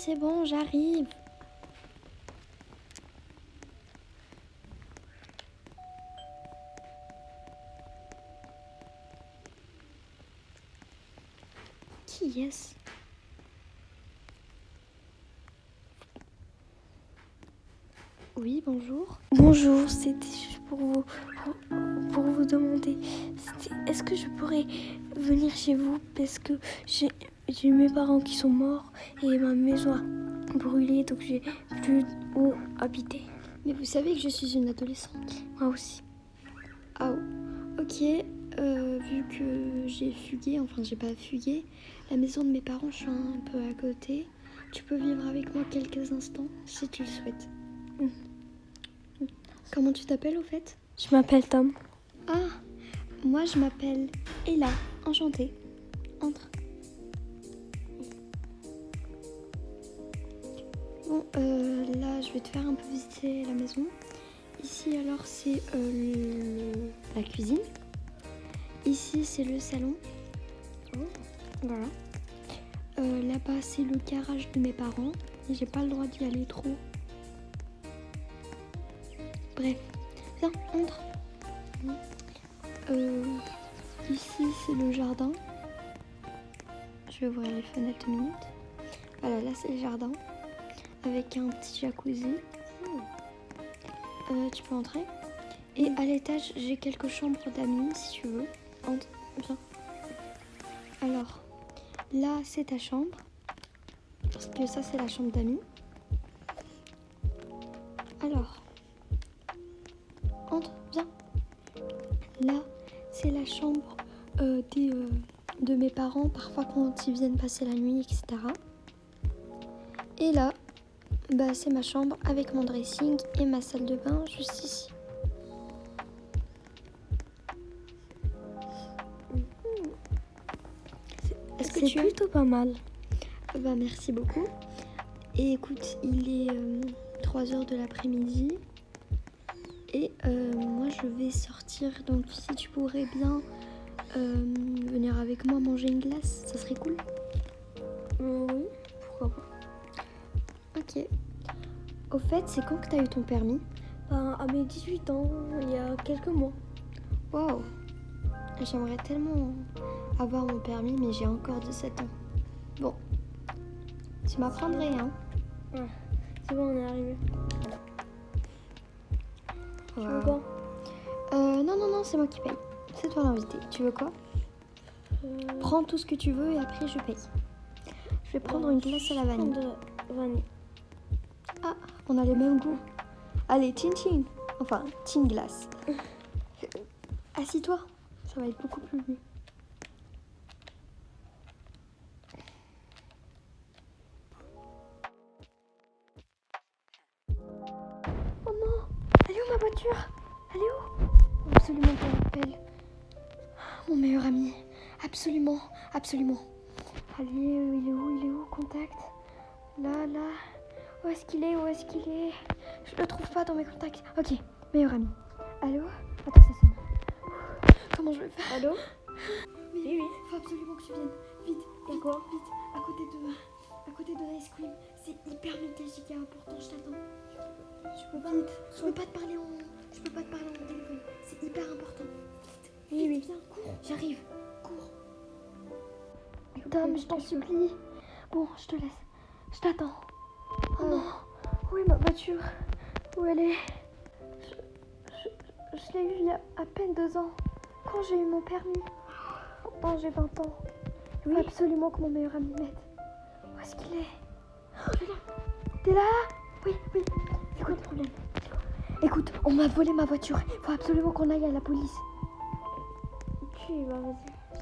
c'est bon, j'arrive. Qui est-ce? Oui, bonjour. Bonjour, c'était juste pour vous demander, est-ce que je pourrais venir chez vous parce que j'ai mes parents qui sont morts et ma maison a brûlé, donc j'ai plus où habiter. Mais vous savez que je suis une adolescente. Moi aussi. Ah, ok. Vu que j'ai fugué, enfin j'ai pas fugué, la maison de mes parents, je suis un peu à côté. Tu peux vivre avec moi quelques instants si tu le souhaites. Comment tu t'appelles au fait? Je m'appelle Tom. Ah, moi je m'appelle Ella. Enchantée. Entre. Bon, là je vais te faire un peu visiter la maison. Ici alors c'est la cuisine. Ici c'est le salon. Oh. Voilà. Là-bas c'est le garage de mes parents. Et j'ai pas le droit d'y aller trop. Bref. Viens, entre. Ici c'est le jardin. Je vais ouvrir les fenêtres 2 minutes. Voilà, là c'est le jardin. Avec un petit jacuzzi. Tu peux entrer. Et à l'étage, j'ai quelques chambres d'amis si tu veux. Entre, viens. Alors, là c'est ta chambre. Parce que ça c'est la chambre d'amis. Alors, entre, viens. Là, c'est la chambre de mes parents, parfois quand ils viennent passer la nuit, etc. Et là, bah, c'est ma chambre avec mon dressing et ma salle de bain juste ici. Est-ce que tu plutôt pas mal. Bah, merci beaucoup. Et écoute, il est 3h de l'après-midi. Et moi, je vais sortir. Donc, si tu pourrais bien venir avec moi manger une glace, ça serait cool. Oui, pourquoi pas. Ok. Au fait, c'est quand que t'as eu ton permis? À mes 18 ans, il y a quelques mois. Waouh. J'aimerais tellement avoir mon permis, mais j'ai encore 17 ans. Bon. Tu m'apprendrais, hein? Ouais. C'est bon, on est arrivé. Tu veux quoi? Non, c'est moi qui paye. C'est toi l'invité. Tu veux quoi? Prends tout ce que tu veux et après je paye. Je vais prendre une glace à la vanille. Ah, on a les mêmes goûts. Allez, chin. Enfin, chin glace. Assis-toi, ça va être beaucoup plus mieux. Oh non, elle est où ma voiture? Elle est où? Absolument pas appel. Mon meilleur ami. Absolument. Allez, il est où, contact? Là. Où est-ce qu'il est? Je le trouve pas dans mes contacts. Ok, meilleur ami. Allô? Attends, ça sonne. Comment je vais faire? Allô? Oui. Faut absolument que tu viennes. Vite. D'accord. Vite. À côté de l'ice cream. C'est hyper méga giga important, je t'attends. Je peux pas te parler en téléphone. C'est hyper important. Vite. Oui. Viens, cours. J'arrive. Cours. Tom, je t'en supplie. Bon, je te laisse. Je t'attends. Oh non. Où est ma voiture? Où elle est? Je l'ai eue il y a à peine 2 ans. Quand j'ai eu mon permis. Maintenant j'ai 20 ans. Il faut absolument que mon meilleur ami m'aide. Où est-ce qu'il est? T'es là? Oui. C'est quoi le problème? Écoute, on m'a volé ma voiture. Il faut absolument qu'on aille à la police. Ok, bah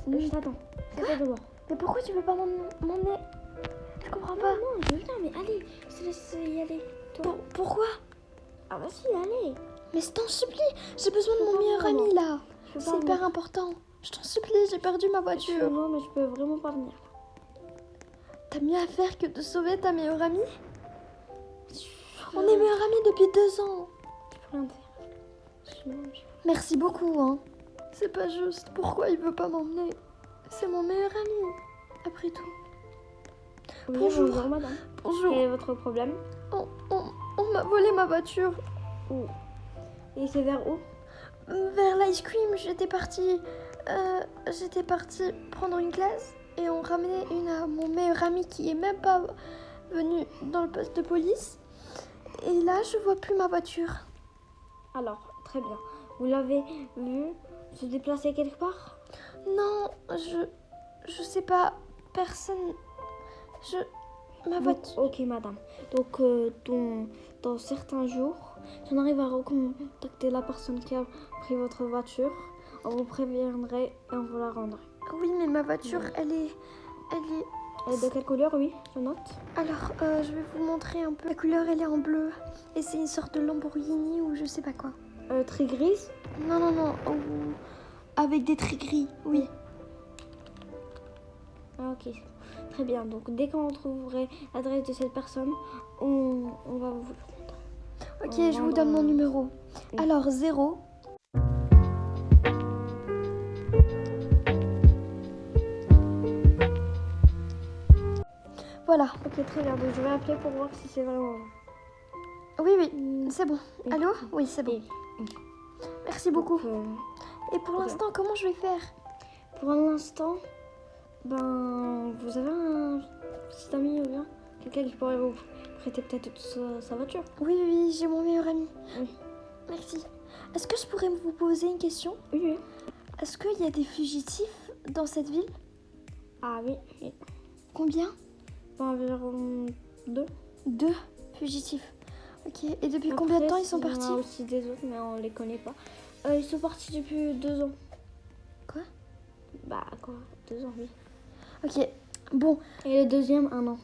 vas-y. Je t'attends. Mais pourquoi tu veux pas m'emmener? Je comprends pas. Non, je viens, mais allez, je te laisse y aller. Pourquoi? Ah vas-y, allez. Mais je t'en supplie, j'ai besoin de mon meilleur ami là. C'est hyper important. Je t'en supplie, j'ai perdu ma voiture. Non, mais je peux vraiment pas venir. T'as mieux à faire que de sauver ta meilleure amie? On est meilleurs amis depuis 2 ans. Je peux rien dire. Merci beaucoup, hein. C'est pas juste. Pourquoi il veut pas m'emmener? C'est mon meilleur ami, après tout. Oui, bonjour, madame. Bonjour. Quel est votre problème? On m'a volé ma voiture. Où? Et c'est vers où? Vers l'ice cream, j'étais partie prendre une glace et on ramenait une à mon meilleur ami qui est même pas venu dans le poste de police. Et là, je vois plus ma voiture. Alors, très bien. Vous l'avez vu se déplacer quelque part? Non, je sais pas, personne. Ma voiture. Ok, madame. Donc, dans certains jours, si on arrive à recontacter la personne qui a pris votre voiture, on vous préviendrait et on vous la rendrait. Oui, mais ma voiture, elle est. Et de quelle couleur? Oui, je note. Alors, je vais vous montrer un peu. La couleur, elle est en bleu. Et c'est une sorte de Lamborghini ou je sais pas quoi. Très grise? Non. Avec des traits gris, oui. Ah, ok. Très bien. Donc, dès qu'on trouverait l'adresse de cette personne, on va vous le rendre. Ok, je vous donne mon numéro. Oui. Alors, 0. Voilà. Ok, très bien. Donc, je vais appeler pour voir si c'est vraiment vrai. Oui, c'est bon. Oui. Allô? Oui, c'est bon. Oui. Merci beaucoup. Donc, Et pour ok. l'instant, comment je vais faire? pour l'instant, vous avez un petit ami ou bien quelqu'un qui pourrait vous prêter peut-être sa voiture? Oui, j'ai mon meilleur ami. Oui. Merci. Est-ce que je pourrais vous poser une question? Oui. Est-ce qu'il y a des fugitifs dans cette ville? Ah oui. Combien? Environ 2. 2 fugitifs. Ok. Et depuis combien de temps ils sont Il y en partis? a aussi des autres, mais on les connaît pas. Ils sont partis depuis 2 ans. Quoi? Quoi? 2 ans, oui. Ok. Bon. Et le deuxième, 1 an.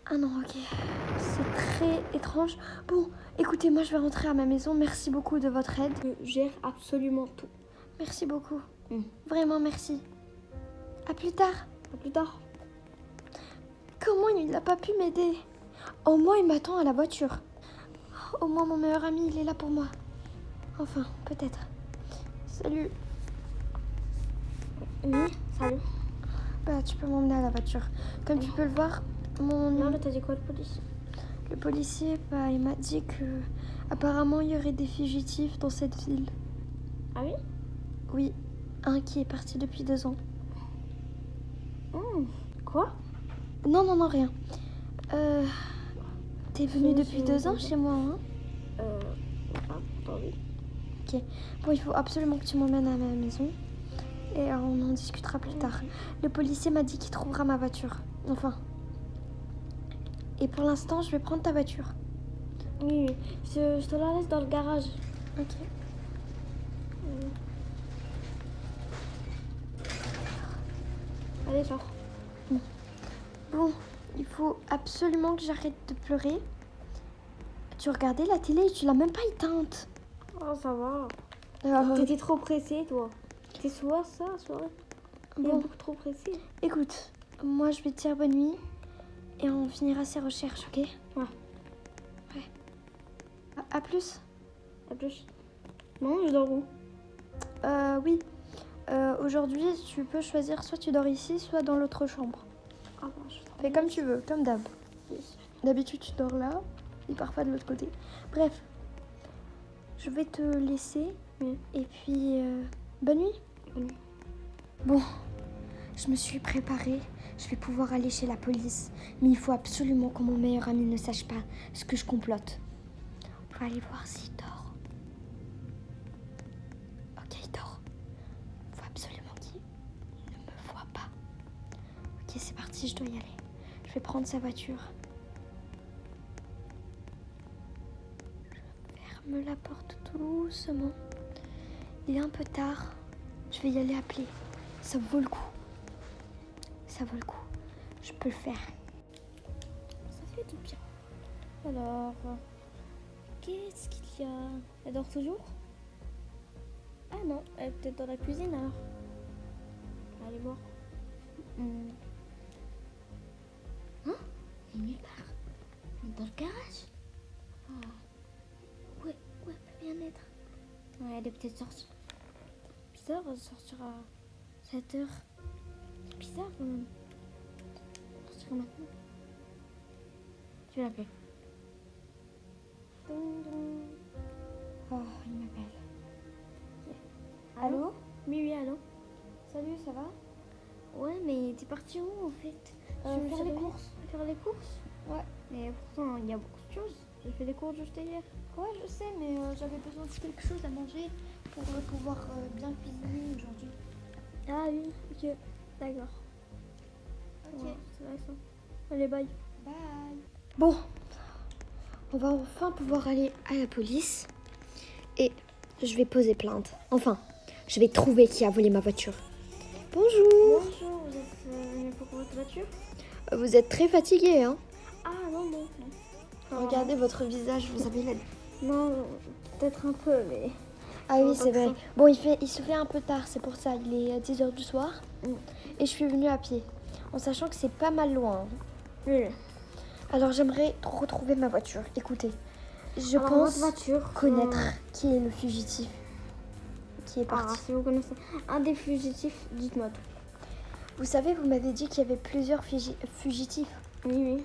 Ah non, ok. C'est très étrange. Bon, écoutez, moi je vais rentrer à ma maison. Merci beaucoup de votre aide. Je gère absolument tout. Merci beaucoup. Mm. Vraiment merci. À plus tard. À plus tard. Comment il n'a pas pu m'aider? Au moins il m'attend à la voiture. Au moins mon meilleur ami il est là pour moi. Enfin, peut-être. Salut. Oui, salut. Tu peux m'emmener à la voiture. Comme tu peux le voir, Non, mais t'as dit quoi, le police? le policier, il m'a dit que apparemment il y aurait des fugitifs dans cette ville. Ah oui? Oui, un qui est parti depuis 2 ans. Quoi? Non, rien. T'es venu depuis c'est 2 ans 2 ans. chez moi, hein? Oui. Ok. Bon, il faut absolument que tu m'emmènes à ma maison. Et on en discutera plus tard. Le policier m'a dit qu'il trouvera ma voiture. Enfin. Et pour l'instant, je vais prendre ta voiture. Oui. Je te la laisse dans le garage. Ok. Allez, genre. Bon, il faut absolument que j'arrête de pleurer. Tu regardais la télé et tu l'as même pas éteinte. Oh, ça va. T'étais trop pressée, toi. T'es soit ça, soit... T'es Bon, beaucoup trop pressée. écoute, moi je vais te dire bonne nuit et on finira ces recherches, ok? Ouais. À plus. À plus. Non, je dors où? Oui. Aujourd'hui, tu peux choisir soit tu dors ici, soit dans l'autre chambre. Ah bon, je dors. Fais comme tu veux, comme d'hab. Oui. D'habitude, tu dors là et parfois de l'autre côté. Bref, je vais te laisser. Oui. Et puis, bonne nuit. Bonne nuit. Bon, je me suis préparée. Je vais pouvoir aller chez la police. Mais il faut absolument que mon meilleur ami ne sache pas ce que je complote. On va aller voir s'il dort. Ok, il dort. Il faut absolument qu'il ne me voie pas. Ok, c'est parti, je dois y aller. Je vais prendre sa voiture. Je ferme la porte tout doucement. Il est un peu tard. Je vais y aller appeler. Ça vaut le coup. Ça vaut le coup. Je peux le faire. Ça fait du bien. Alors, qu'est-ce qu'il y a? Elle dort toujours? Ah non, elle est peut-être dans la cuisine alors. Allez voir. Hein? Elle est nulle part. Dans le garage? Où elle peut bien être? Ouais, elle est peut-être sortie. Bizarre, elle sortira à 7h. C'est bizarre quand même. Elle sortira maintenant. Je vais l'appeler. Oh, il m'appelle. Allô? Oui, oui, allô. Salut, ça va? Ouais, mais t'es parti où en fait? Faire les courses. Faire les courses? Ouais. Mais pourtant, il y a beaucoup de choses. J'ai fait des courses juste hier. Ouais, je sais, mais j'avais besoin de quelque chose à manger pour pouvoir bien cuisiner aujourd'hui. Ah oui, ok. D'accord. Ok. Ouais, c'est vrai ça. Allez, bye. Bye. Bon, on va enfin pouvoir aller à la police et je vais poser plainte. Enfin, je vais trouver qui a volé ma voiture. Bonjour. Bonjour, vous êtes venu pour votre voiture? Vous êtes très fatigué, hein? Ah non, non, non. Regardez votre visage, vous avez la... Non, peut-être un peu, mais... Ah oui, Non, c'est pas vrai. que ça. Bon, il se fait un peu tard, c'est pour ça. Il est 10h du soir et je suis venue à pied, en sachant que c'est pas mal loin. Oui. Alors j'aimerais retrouver ma voiture. Écoutez, je Alors, pense votre voiture, connaître qui est le fugitif qui est Ah, parti. si vous connaissez un des fugitifs, dites-moi tout. Vous savez, vous m'avez dit qu'il y avait plusieurs fugitifs. Oui, oui.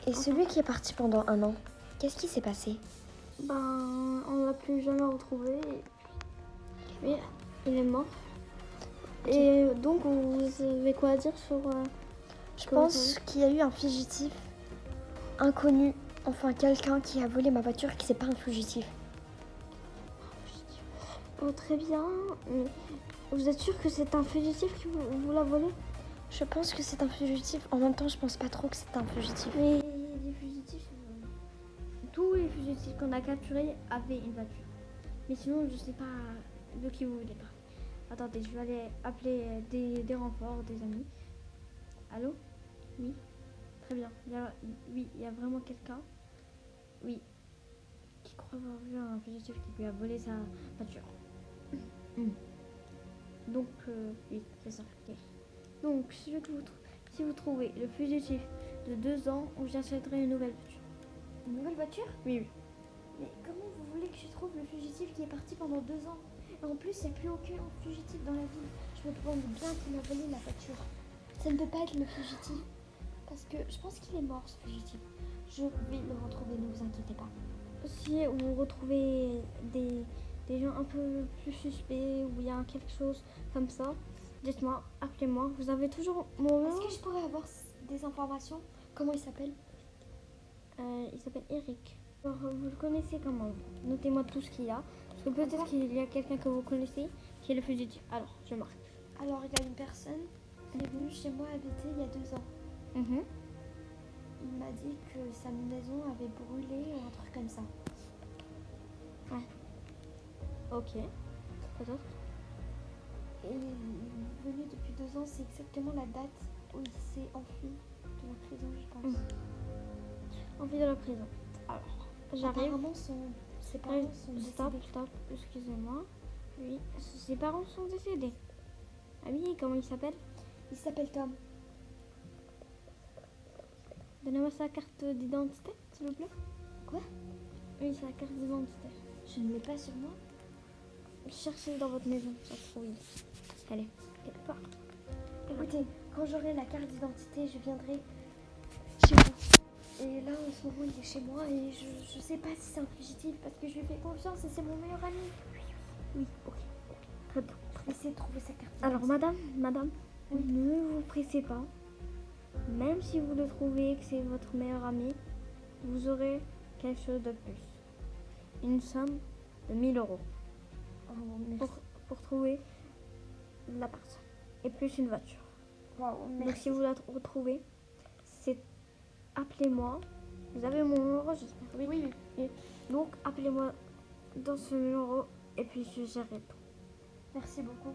Et celui qui est parti pendant 1 an, qu'est-ce qui s'est passé? Ben, on l'a plus jamais retrouvé. Oui, il est mort. Et donc, vous avez quoi à dire sur... Je Comment pense qu'il y a eu un fugitif inconnu, enfin quelqu'un qui a volé ma voiture qui c'est pas un fugitif. Oh, très bien. Mais vous êtes sûr que c'est un fugitif qui vous l'a volé? Je pense que c'est un fugitif. En même temps, je pense pas trop que c'est un fugitif. Mais les fugitifs... tous les fugitifs qu'on a capturés avaient une voiture. Mais sinon, je sais pas de qui vous voulez parler. Attendez, je vais aller appeler des renforts, des amis. Allô? Oui? Très bien. Oui, il y a vraiment quelqu'un? Oui. Qui croit avoir vu un fugitif qui lui a volé sa voiture. Donc, oui, c'est ça. Ok. Donc, si vous trouvez le fugitif de 2 ans, j'achèterai une nouvelle voiture. Une nouvelle voiture? Oui, oui. Mais comment vous voulez que je trouve le fugitif qui est parti pendant 2 ans? Et en plus, il n'y a plus aucun fugitif dans la ville. Je me demande bien qui m'a volé la voiture. Ça ne peut pas être le fugitif. Parce que je pense qu'il est mort, ce fugitif. Je vais le retrouver, ne vous inquiétez pas. Si vous retrouvez des gens un peu plus suspects ou il y a quelque chose comme ça, dites-moi, appelez-moi. Vous avez toujours mon Est-ce nom? que je pourrais avoir des informations? Comment il s'appelle? Il s'appelle Eric. Alors, vous le connaissez comment? Notez-moi tout ce qu'il y a. Parce que peut-être qu'il y a quelqu'un que vous connaissez qui est le fugitif. Alors, je marque. Alors, il y a une personne qui est venue chez moi habiter il y a 2 ans. Il m'a dit que sa maison avait brûlé ou un truc comme ça. Ok. Peut-être. Et il est venu depuis 2 ans, c'est exactement la date où il s'est enfui de la prison, je pense. Envie de la prison. Alors, j'arrive. Apparemment, ses parents sont Stop, décédés. stop, excusez-moi. Oui, ses parents sont décédés. Ah oui, comment il s'appelle? Il s'appelle Tom. Donnez-moi sa carte d'identité, s'il vous plaît. Quoi? Oui, sa carte d'identité. Je ne l'ai pas sur moi. Cherchez dans votre maison, ça se trouve. Allez, quelque part. Écoutez, quand j'aurai la carte d'identité, je viendrai chez vous. Et là, en ce moment, il est chez moi et je sais pas si c'est un fugitif parce que je lui fais confiance et c'est mon meilleur ami. Oui, ok. Très bien. Essayez de trouver sa carte d'identité. Alors, madame, Oui. ne vous pressez pas. Même si vous le trouvez que c'est votre meilleur ami, vous aurez quelque chose de plus. Une somme de 1 000 € Oh, merci. pour trouver la personne. Et plus une voiture. Waouh, Donc merci. si vous la retrouvez, c'est appelez-moi. Vous avez mon numéro, j'espère. Oui. Et donc appelez-moi dans ce numéro et puis je gérerai tout. Merci beaucoup.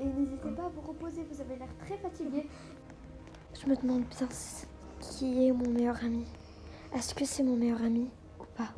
Et n'hésitez pas à vous reposer, vous avez l'air très fatigué. Je me demande bien qui est mon meilleur ami. Est-ce que c'est mon meilleur ami ou pas?